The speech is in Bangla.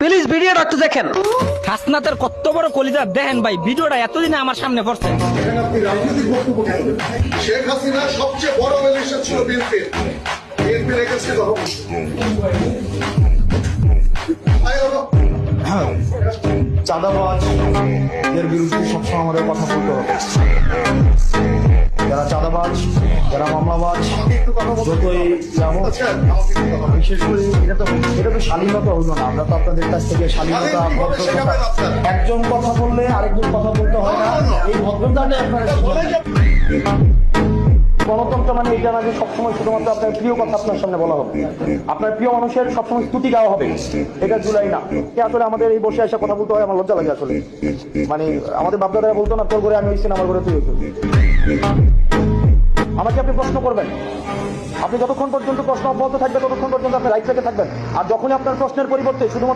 প্লিজ ভিডিওটা একটু দেখেন। হাসনাতের কত বড় কলিজা দেখেন ভাই, ভিডিওটা এতদিনে আমার সামনে পড়ছে। আপনি রাজনৈতিক বক্তব্য কেন দেন? শেখ হাসিনা সবচেয়ে বড় ইলেকশন ছিল বিএনপি রেখেছিল চাঁদাবাজ এর বিরুদ্ধে সবসময় আমাদের কথা বলতে হবে। যারা চাঁদাবাজ, যারা মামলাবাজ, যতই যাবো, বিশেষ করে এটা তো শালীনতা হইল না। আমরা তো আপনাদের কাছ থেকে শালীনতা, ভদ্রতা, একজন কথা বললে আরেকজন কথা বলতে হয় না, এই ভদ্রতাটা আপনারা শিখবেন। গণতন্ত্র মানে এটা না যে সবসময় শুধুমাত্র আপনার প্রিয় কথা আপনার সামনে বলা হবে, আপনার প্রিয় মানুষের সবসময় স্তুতি গাওয়া হবে, এটা জুলাই না। আসলে আমাদের এই বসে এসে কথা বলতে হয়, আমার লজ্জা লাগে আসলে। মানে আমাদের বাপদাদারা বলতো না, তোর ঘরে আমি হয়েছি না, আমার ঘরে তুই হয়েছিস। আমাকে আপনি প্রশ্ন করবেন, আপনি যতক্ষণ পর্যন্ত প্রশ্ন অব্যাহত থাকবে ততক্ষণ পর্যন্ত আপনি রাইট থেকে থাকবেন। আর যখনই আপনার প্রশ্নের পরিবর্তে শুধুমাত্র